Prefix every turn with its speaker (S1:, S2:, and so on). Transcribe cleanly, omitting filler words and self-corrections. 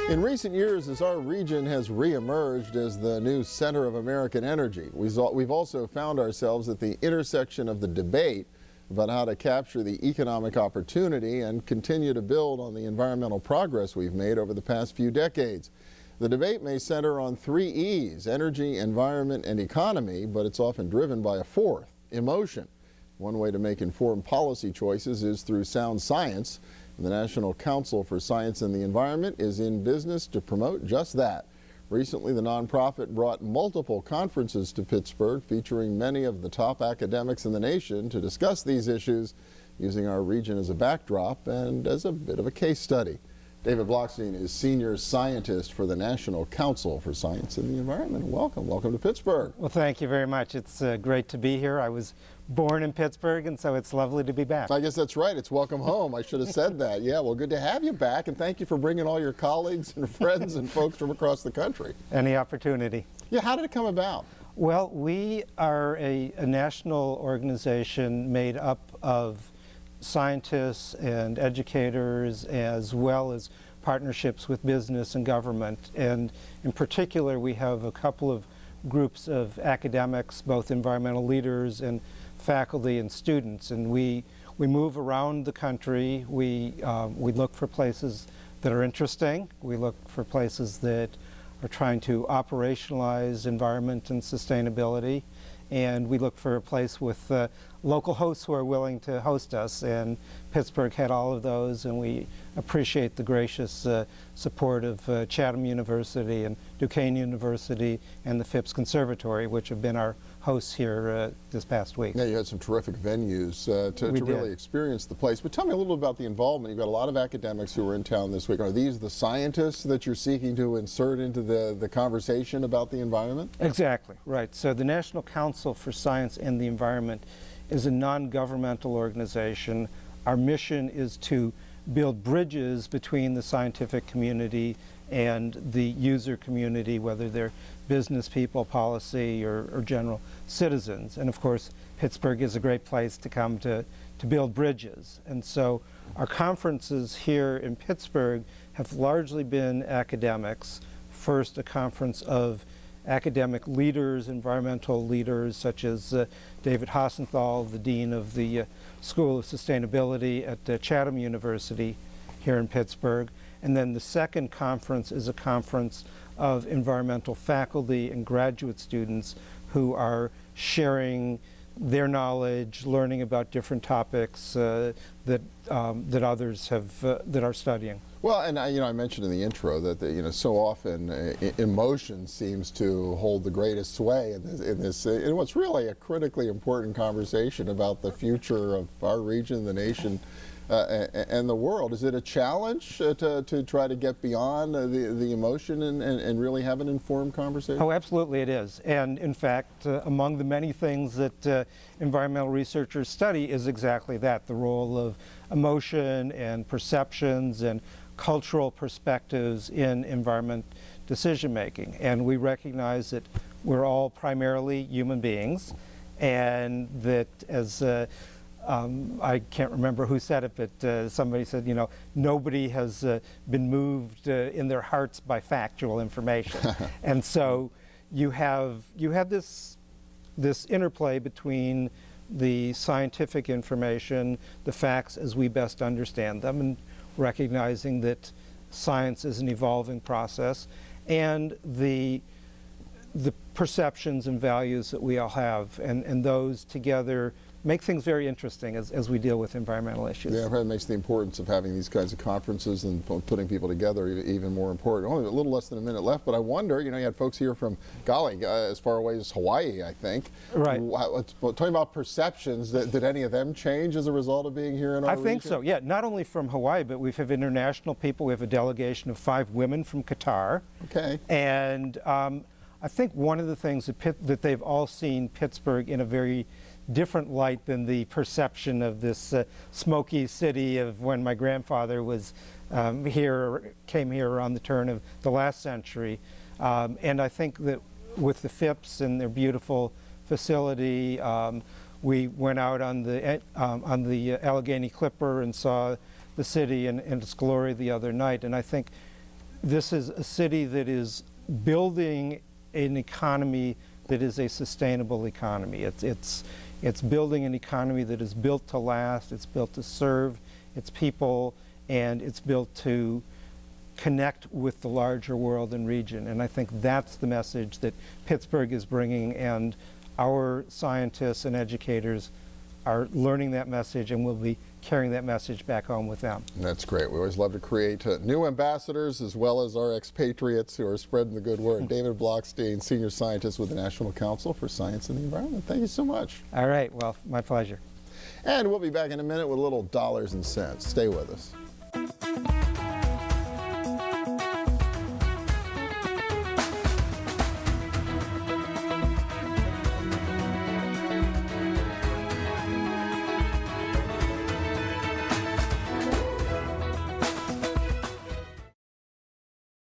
S1: In recent years, as our region has re-emerged as the new center of American energy, we've also found ourselves at the intersection of the debate about how to capture the economic opportunity and continue to build on the environmental progress we've made over the past few decades. The debate may center on three E's: energy, environment, and economy, but it's often driven by a fourth: emotion. One way to make informed policy choices is through sound science. The National Council for Science and the Environment is in business to promote just that. Recently, the nonprofit brought multiple conferences to Pittsburgh featuring many of the top academics in the nation to discuss these issues, using our region as a backdrop and as a bit of a case study. David Blockstein is senior scientist for the National Council for Science and the Environment. Welcome to Pittsburgh.
S2: Well, thank you very much. It's great to be here. I was born in Pittsburgh, and so it's lovely to be back.
S1: I guess that's right. It's welcome home. I should have said that. Yeah, well, good to have you back, and thank you for bringing all your colleagues and friends and folks from across the country.
S2: Any opportunity.
S1: Yeah, how did it come about?
S2: Well, we are a national organization made up of scientists and educators, as well as partnerships with business and government. And in particular, we have a couple of groups of academics, both environmental leaders and faculty and students. And we move around the country. We look for places that are interesting. We look for places that are trying to operationalize environment and sustainability. And we look for a place with local hosts who are willing to host us, and Pittsburgh had all of those, and we appreciate the gracious support of Chatham University and Duquesne University and the Phipps Conservatory, which have been our hosts here this past week.
S1: Yeah, you had some terrific venues to really experience the place. But tell me a little about the involvement. You've got a lot of academics who are in town this week. Are these the scientists that you're seeking to insert into the conversation about the environment?
S2: Exactly, right. So the National Council for Science and the Environment is a non-governmental organization. Our mission is to build bridges between the scientific community and the user community, whether they're business people, policy, or general citizens. And of course, Pittsburgh is a great place to come to build bridges. And so our conferences here in Pittsburgh have largely been academics. First, a conference of academic leaders, environmental leaders, such as David Hassenthal, the Dean of the School of Sustainability at Chatham University here in Pittsburgh. And then the second conference is a conference of environmental faculty and graduate students who are sharing their knowledge, learning about different topics that others have that are studying.
S1: Well, and I mentioned in the intro that so often emotion seems to hold the greatest sway in what's really a critically important conversation about the future of our region, the nation, and the world. Is it a challenge to try to get beyond the emotion and really have an informed conversation?
S2: Oh, absolutely it is. And in fact, among the many things that environmental researchers study is exactly that, the role of emotion and perceptions and cultural perspectives in environment decision making. And we recognize that we're all primarily human beings, and that as I can't remember who said it, but somebody said, nobody has been moved in their hearts by factual information. And so you have this interplay between the scientific information, the facts as we best understand them, and recognizing that science is an evolving process, and the perceptions and values that we all have, and those together make things very interesting as we deal with environmental issues.
S1: Yeah, it makes the importance of having these kinds of conferences and putting people together even more important. Only a little less than a minute left, but I wonder, you had folks here from, as far away as Hawaii, I think.
S2: Right.
S1: Talking about perceptions, did any of them change as a result of being here in our region?
S2: I think so, yeah. Not only from Hawaii, but we have international people. We have a delegation of 5 women from Qatar.
S1: Okay.
S2: And I think one of the things that they've all seen Pittsburgh in a very different light than the perception of this smoky city of when my grandfather was came here around the turn of the last century. And I think that with the Phipps and their beautiful facility, we went out on the Allegheny Clipper and saw the city in its glory the other night. And I think this is a city that is building an economy that is a sustainable economy. It's building an economy that is built to last, it's built to serve its people, and it's built to connect with the larger world and region. And I think that's the message that Pittsburgh is bringing, and our scientists and educators are learning that message and will be carrying that message back home with them.
S1: That's great. We always love to create new ambassadors as well as our expatriates who are spreading the good word. David Blockstein, Senior Scientist with the National Council for Science and the Environment. Thank you so much.
S2: All right, well, my pleasure.
S1: And we'll be back in a minute with a little dollars and cents. Stay with us.